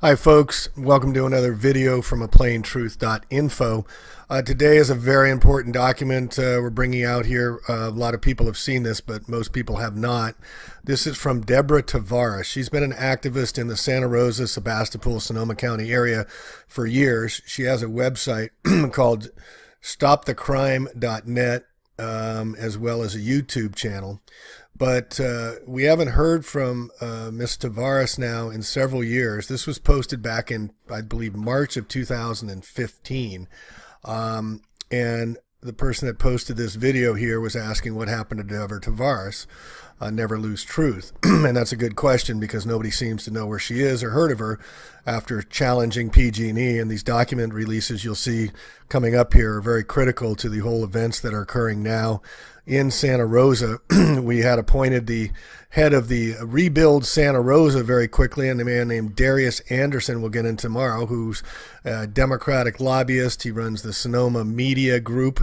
Hi folks, welcome to another video from aplaintruth.info. Today is a very important document we're bringing out here. A lot of people have seen this, but most people have not. This is from Deborah Tavares. She's been an activist in the Santa Rosa, Sebastopol, Sonoma County area for years. She has a website called stopthecrime.net, as well as a YouTube channel. But we haven't heard from Ms. Tavares now in several years. This was posted back in, I believe, March of 2015. And the person that posted this video here was asking what happened to Deborah Tavares, Never Lose Truth. And that's a good question because nobody seems to know where she is or heard of her after challenging PG&E. And these document releases you'll see coming up here are very critical to the whole events that are occurring now in Santa Rosa. We had appointed the head of the Rebuild Santa Rosa very quickly, and a man named Darius Anderson we'll get in tomorrow, who's a Democratic lobbyist. He runs the Sonoma Media Group.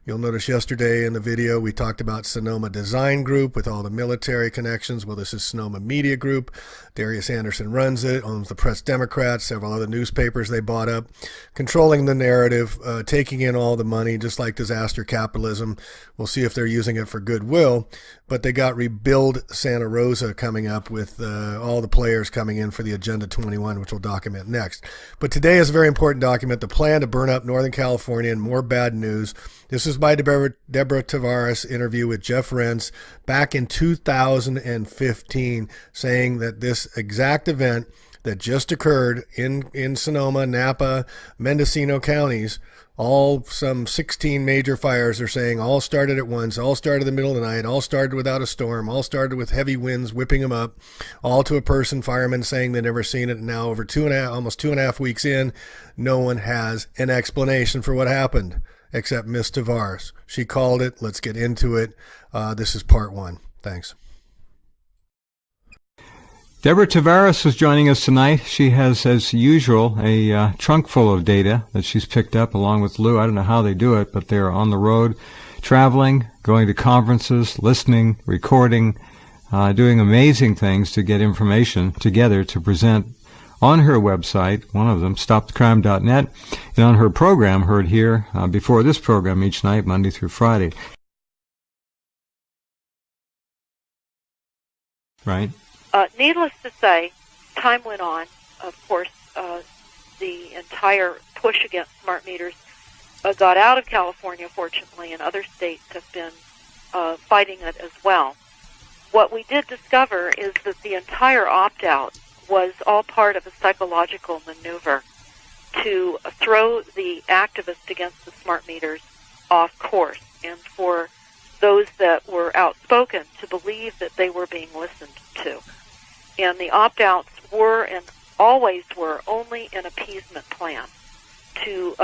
You'll notice yesterday in the video we talked about Sonoma Design Group with all the military connections. Well, this is Sonoma Media Group. Darius Anderson runs it, owns the Press Democrat, several other newspapers they bought up, controlling the narrative, taking in all the money, just like disaster capitalism. We'll see if they're using it for goodwill, but they got Rebuild Santa Rosa coming up with all the players coming in for the Agenda 21, which we'll document next. But today is a very important document, the plan to burn up Northern California and more bad news. This is my Deborah Tavares interview with Jeff Rense back in 2015, saying that this exact event that just occurred in Sonoma, Napa, Mendocino counties, all some 16 major fires, they're saying, all started at once, all started in the middle of the night, all started without a storm, all started with heavy winds whipping them up, all to a person, firemen saying they'd never seen it. And now over almost 2.5 weeks in, no one has an explanation for what happened except Miss Tavares. She called it. Let's get into it. This is part one. Thanks. Deborah Tavares is joining us tonight. She has, as usual, a trunk full of data that she's picked up along with Lou. I don't know how they do it, but they're on the road, traveling, going to conferences, listening, recording, doing amazing things to get information together to present on her website, one of them, stopthecrime.net, and on her program heard here before this program each night, Monday through Friday. Right? Needless to say, time went on. Of course, the entire push against smart meters got out of California, fortunately, and other states have been fighting it as well. What we did discover is that the entire opt-out was all part of a psychological maneuver to throw the activists against the smart meters off course, and for those that were outspoken to believe that they were being listened to. And the opt-outs were and always were only an appeasement plan to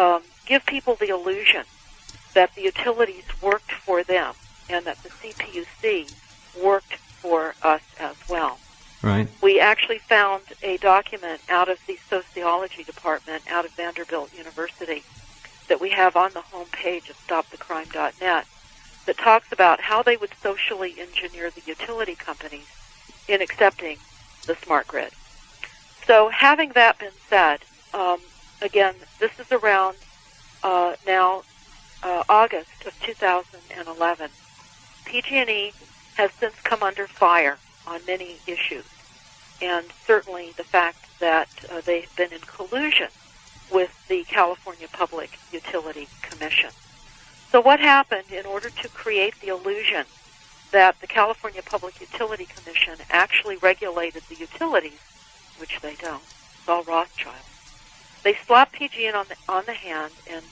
give people the illusion that the utilities worked for them and that the CPUC worked for us as well. Right. We actually found a document out of the sociology department out of Vanderbilt University that we have on the home page of stopthecrime.net that talks about how they would socially engineer the utility companies in accepting the smart grid. So having that been said, again, this is around now August of 2011. PG&E has since come under fire on many issues, and certainly the fact that they've been in collusion with the California Public Utility Commission. So what happened in order to create the illusion that the California Public Utility Commission actually regulated the utilities, which they don't? It's all Rothschild. They slapped PG&E on the hand and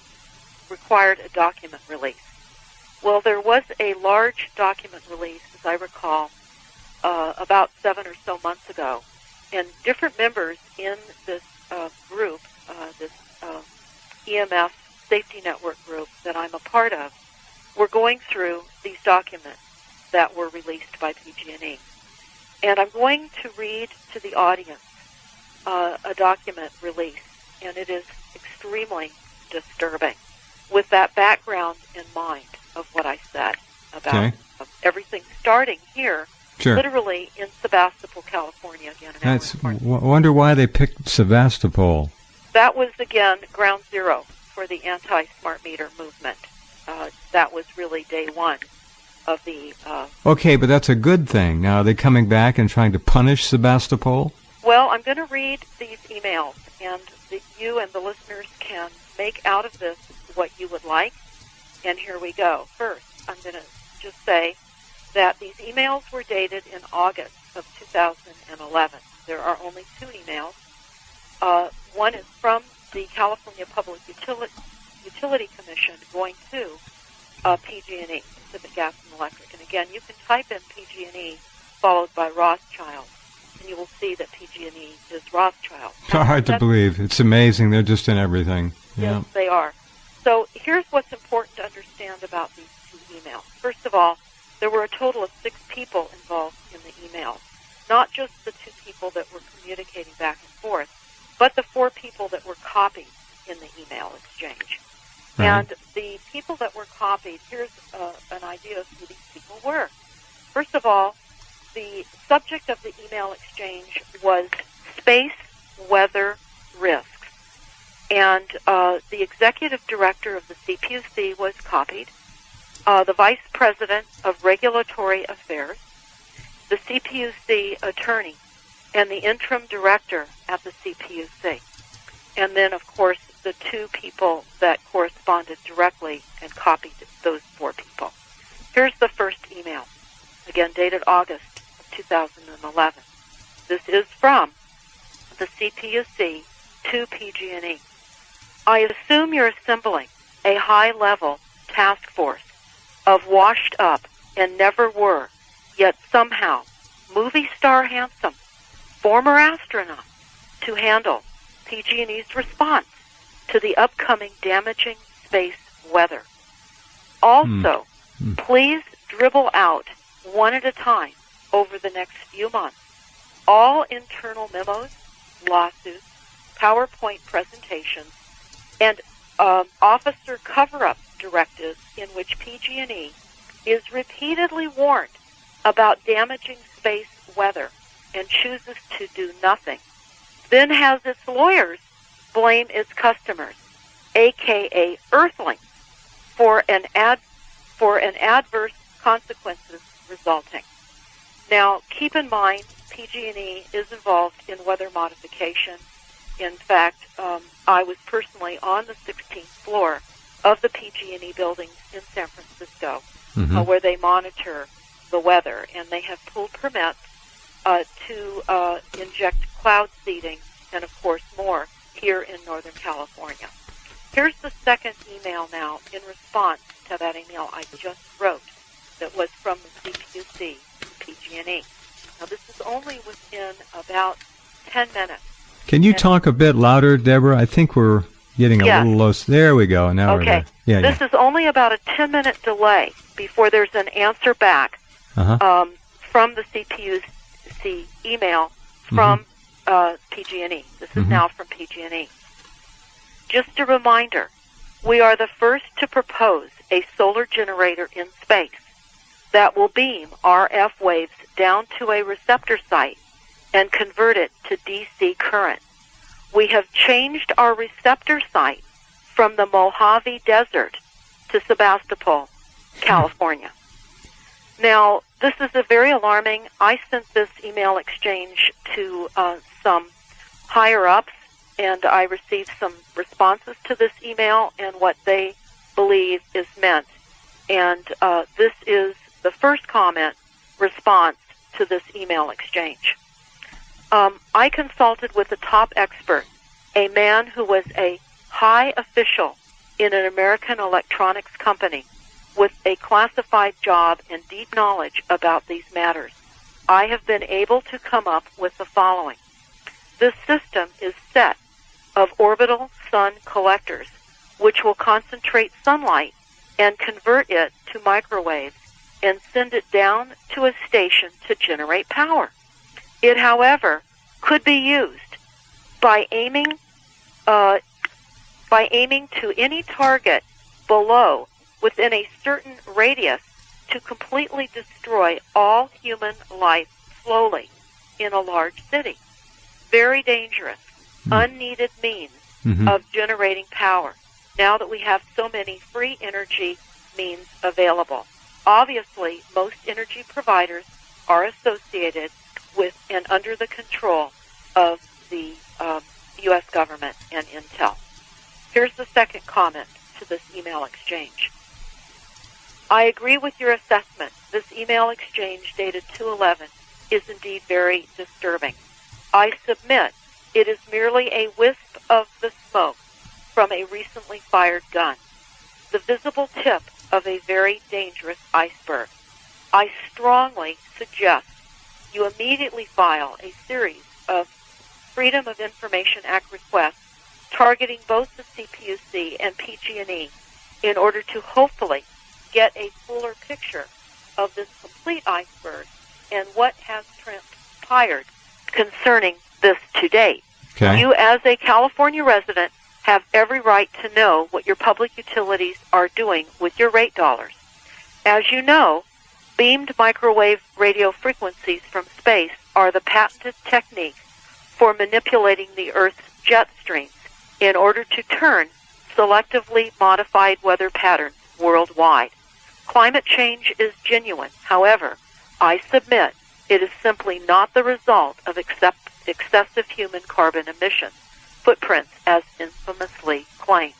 required a document release. Well, there was a large document release, as I recall, about 7 or so months ago, and different members in this group, this EMF Safety Network group that I'm a part of, were going through these documents that were released by PG&E. And I'm going to read to the audience a document release, and it is extremely disturbing with that background in mind of what I said about everything starting here Sure. literally in Sebastopol, California, again. Wonder why they picked Sebastopol. That was, again, ground zero for the anti-smart meter movement. That was really day one of the... Okay, but that's a good thing. Now, are they coming back and trying to punish Sebastopol? Well, I'm going to read these emails, and you and the listeners can make out of this what you would like. And here we go. First, I'm going to just say that these emails were dated in August of 2011. There are only two emails. One is from the California Public Utility Commission going to PG&E, Pacific Gas and Electric. And again, you can type in PG&E followed by Rothschild, and you will see that PG&E is Rothschild. It's hard to believe. It's amazing. They're just in everything. Yeah. Yes, they are. So here's what's important to understand about these two emails. First of all, there were a total of 6 people involved in the emails, not just the 2 people that were communicating back and forth, but the 4 people that were copied in the email exchange. Right. And the people that were copied, here's an idea of who these people were. First of all, the subject of the email exchange was space weather risks. And the executive director of the CPUC was copied, the vice president of regulatory affairs, the CPUC attorney, and the interim director at the CPUC. And then, of course, the 2 people that corresponded directly and copied those 4 people. Here's the first email, again dated August of 2011. This is from the CPUC to PG&E. I assume you're assembling a high-level task force of washed-up and never were, yet somehow movie star handsome, former astronaut, to handle PG&E's response to the upcoming damaging space weather. Also, please dribble out one at a time over the next few months all internal memos, lawsuits, PowerPoint presentations, and officer cover-up directives in which PG&E is repeatedly warned about damaging space weather and chooses to do nothing, then has its lawyers blame its customers, aka Earthlings, for an adverse consequences resulting. Now, keep in mind, PG&E is involved in weather modification. In fact, I was personally on the 16th floor of the PG&E buildings in San Francisco, where they monitor the weather, and they have pulled permits to inject cloud seeding and, of course, more here in Northern California. Here's the second email now in response to that email I just wrote that was from the CPUC to PG&E. Now, this is only within about 10 minutes. Can you talk a bit louder, Deborah? I think we're getting a little low. There we go. Now we're there. Yeah, this is only about a 10-minute delay before there's an answer back from the CPUC email from PG&E. This is now from PG&E. Just a reminder, we are the first to propose a solar generator in space that will beam RF waves down to a receptor site and convert it to DC current. We have changed our receptor site from the Mojave Desert to Sebastopol, California. Now, this is a very alarming. I sent this email exchange to some higher-ups, and I received some responses to this email and what they believe is meant. And this is the first comment response to this email exchange. I consulted with a top expert, a man who was a high official in an American electronics company with a classified job and deep knowledge about these matters. I have been able to come up with the following. This system is set of orbital sun collectors, which will concentrate sunlight and convert it to microwaves and send it down to a station to generate power. It, however, could be used by aiming to any target below within a certain radius to completely destroy all human life slowly in a large city. Very dangerous, unneeded means of generating power now that we have so many free energy means available. Obviously, most energy providers are associated with and under the control of the U.S. government and Intel. Here's the second comment to this email exchange. I agree with your assessment. This email exchange dated 2/11 is indeed very disturbing. I submit it is merely a wisp of the smoke from a recently fired gun, the visible tip of a very dangerous iceberg. I strongly suggest you immediately file a series of Freedom of Information Act requests targeting both the CPUC and PG&E in order to hopefully get a fuller picture of this complete iceberg and what has transpired concerning this to date. Okay. You, as a California resident, have every right to know what your public utilities are doing with your rate dollars. As you know, beamed microwave radio frequencies from space are the patented technique for manipulating the Earth's jet streams in order to turn selectively modified weather patterns worldwide. Climate change is genuine. However, I submit it is simply not the result of excessive human carbon emissions footprints as infamously claimed.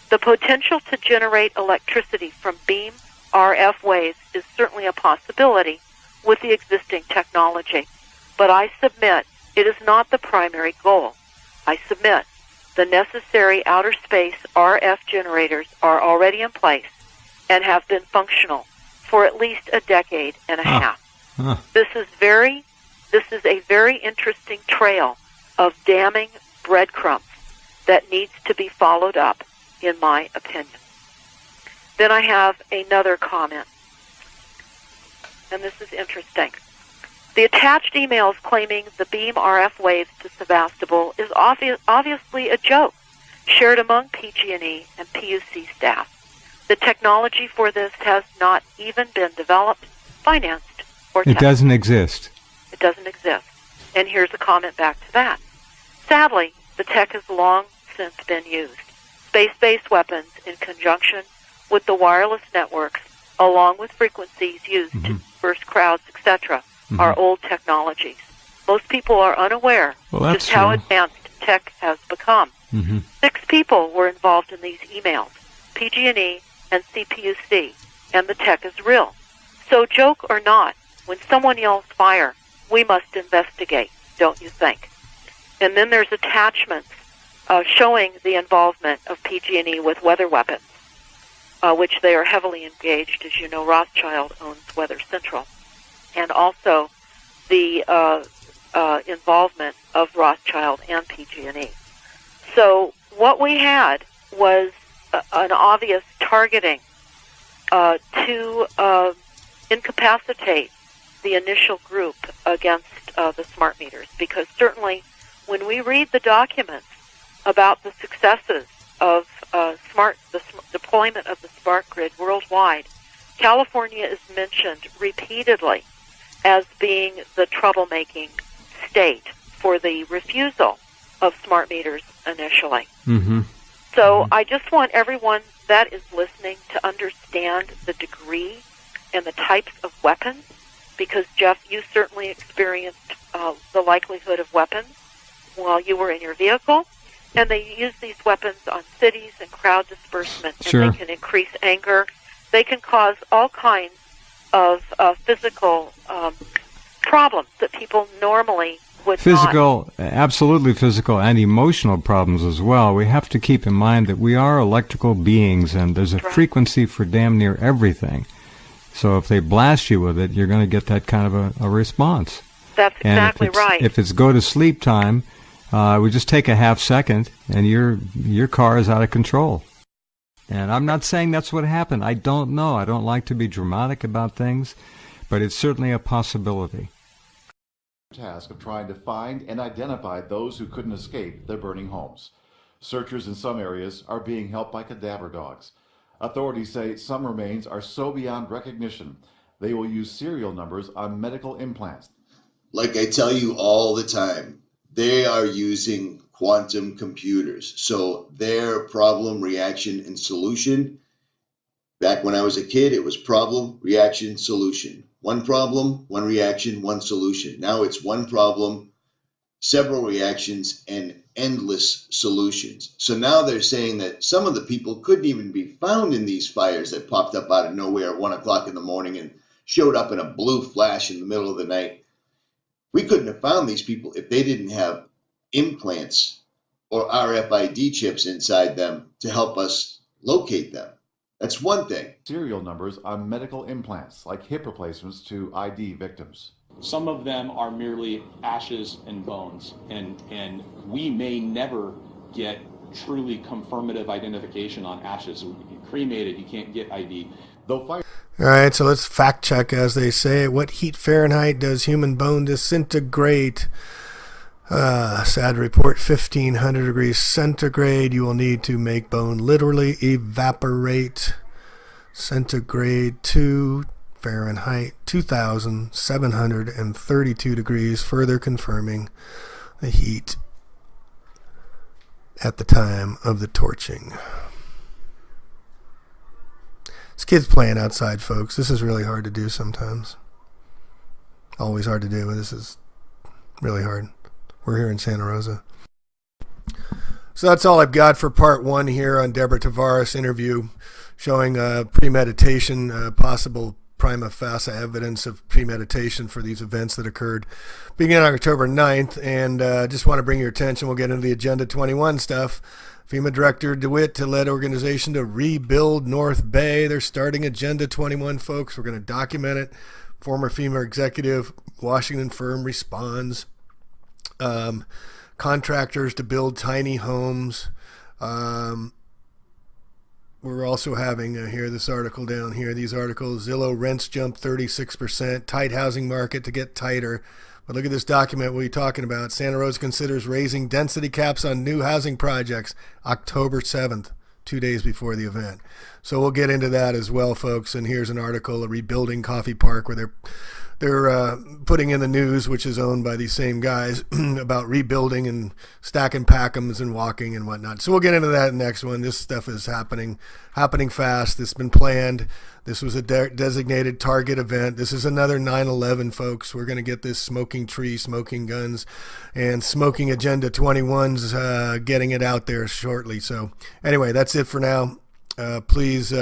The potential to generate electricity from beam RF waves is certainly a possibility with the existing technology, but I submit it is not the primary goal. I submit the necessary outer space RF generators are already in place and have been functional for at least a decade and a half. This is a very interesting trail of damning breadcrumbs that needs to be followed up, in my opinion. Then I have another comment, and this is interesting. The attached emails claiming the beam RF waves to Sevastopol is obviously a joke shared among PG&E and PUC staff. The technology for this has not even been developed, financed, or tested. It doesn't exist. It doesn't exist. And here's a comment back to that. Sadly, the tech has long since been used. Space-based weapons in conjunction with the wireless networks, along with frequencies used to disperse crowds, etc., are old technologies. Most people are unaware just how advanced tech has become. 6 people were involved in these emails, PG&E and CPUC, and the tech is real. So joke or not, when someone yells fire, we must investigate, don't you think? And then there's attachments showing the involvement of PG&E with weather weapons, which they are heavily engaged. As you know, Rothschild owns Weather Central. And also the involvement of Rothschild and PG&E. So what we had was an obvious targeting to incapacitate the initial group against the smart meters, because certainly when we read the documents about the successes of the deployment of the smart grid worldwide, California is mentioned repeatedly as being the troublemaking state for the refusal of smart meters initially. So I just want everyone that is listening to understand the degree and the types of weapons, because, Jeff, you certainly experienced the likelihood of weapons while you were in your vehicle, and they use these weapons on cities and crowd disbursement, and they can increase anger. They can cause all kinds of physical problems that people normally would not. Absolutely physical and emotional problems as well. We have to keep in mind that we are electrical beings, and there's a frequency for damn near everything. So if they blast you with it, you're going to get that kind of a response. That's exactly right. If it's go to sleep time, we just take a half second, and your car is out of control. And I'm not saying that's what happened. I don't know. I don't like to be dramatic about things, but it's certainly a possibility. Task of trying to find and identify those who couldn't escape their burning homes. Searchers in some areas are being helped by cadaver dogs. Authorities say some remains are so beyond recognition, they will use serial numbers on medical implants. Like I tell you all the time, they are using quantum computers. So their problem, reaction, and solution, back when I was a kid, it was problem, reaction, solution. One problem, one reaction, one solution. Now it's one problem, several reactions, and endless solutions. So now they're saying that some of the people couldn't even be found in these fires that popped up out of nowhere at 1 o'clock in the morning and showed up in a blue flash in the middle of the night. We couldn't have found these people if they didn't have implants or RFID chips inside them to help us locate them. That's one thing. Serial numbers on medical implants, like hip replacements to ID victims. Some of them are merely ashes and bones, and we may never get truly confirmative identification on ashes. Cremated, you can't get ID. Though fire All right, so let's fact check, as they say. What heat Fahrenheit does human bone disintegrate? Sad report, 1500 degrees centigrade. You will need to make bone literally evaporate. Centigrade to Fahrenheit, 2,732 degrees, further confirming the heat at the time of the torching. This kid's playing outside, folks. This is really hard to do sometimes. Always hard to do, but this is really hard. We're here in Santa Rosa. So that's all I've got for part one here on Deborah Tavares' interview, showing premeditation, possible prima facie evidence of premeditation for these events that occurred beginning on October 9th. And just want to bring your attention, we'll get into the Agenda 21 stuff. FEMA Director DeWitt to lead organization to rebuild North Bay. They're starting Agenda 21, folks. We're going to document it. Former FEMA executive, Washington firm, responds. Contractors to build tiny homes. We're also having here this article down here. These articles: Zillow rents jump 36%. Tight housing market to get tighter. But look at this document. What are you talking about? Santa Rosa considers raising density caps on new housing projects. October 7th, 2 days before the event. So we'll get into that as well, folks. And here's an article: a rebuilding Coffee Park, where they're putting in the news, which is owned by these same guys, about rebuilding and stacking packums and walking and whatnot. So we'll get into that next one. This stuff is happening fast. This has been planned. This was a designated target event. This is another 9/11, folks. We're going to get this smoking tree, smoking guns, and smoking Agenda 21's getting it out there shortly. So anyway, that's it for now. Please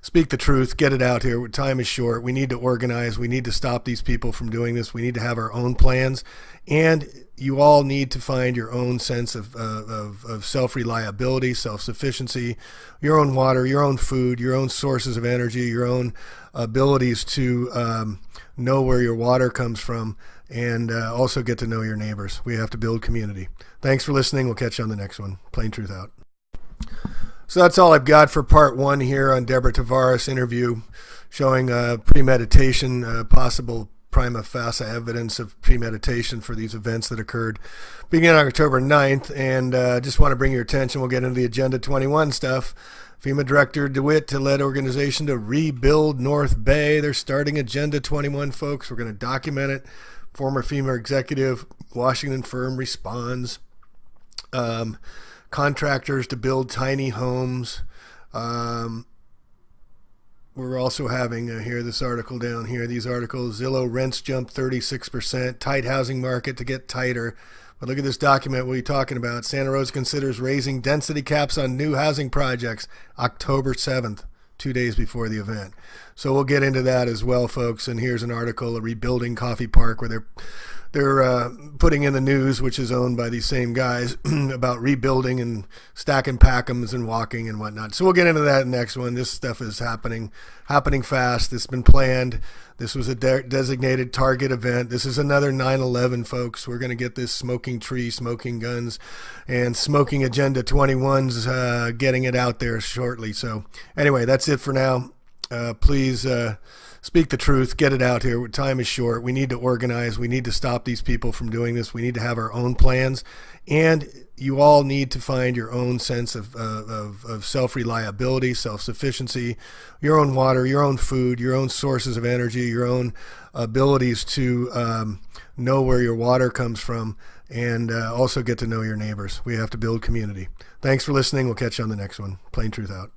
speak the truth. Get it out here. Time is short. We need to organize. We need to stop these people from doing this. We need to have our own plans. And you all need to find your own sense of self-reliability, self-sufficiency, your own water, your own food, your own sources of energy, your own abilities to know where your water comes from, and also get to know your neighbors. We have to build community. Thanks for listening. We'll catch you on the next one. Plain Truth out. So that's all I've got for part one here on Deborah Tavares' interview, showing premeditation, possible prima facie evidence of premeditation for these events that occurred beginning on October 9th. And just want to bring your attention, we'll get into the Agenda 21 stuff. FEMA Director DeWitt to lead organization to rebuild North Bay. They're starting Agenda 21, folks. We're going to document it. Former FEMA executive, Washington firm, responds. Contractors to build tiny homes. We're also having here this article down here. These articles: Zillow rents jump 36%. Tight housing market to get tighter. But look at this document. What are you talking about? Santa Rosa considers raising density caps on new housing projects. October 7th, 2 days before the event. So we'll get into that as well, folks. And here's an article: a rebuilding Coffee Park, where they're putting in the news, which is owned by these same guys, about rebuilding and stacking packums and walking and whatnot. So we'll get into that next one. This stuff is happening fast. This has been planned. This was a designated target event. This is another 9/11, folks. We're going to get this smoking tree, smoking guns, and smoking Agenda 21's getting it out there shortly. So anyway, that's it for now. Please speak the truth, get it out here. Time is short. We need to organize. We need to stop these people from doing this. We need to have our own plans. And you all need to find your own sense of self-reliability, self-sufficiency, your own water, your own food, your own sources of energy, your own abilities to know where your water comes from, and also get to know your neighbors. We have to build community. Thanks for listening. We'll catch you on the next one. Plain Truth out.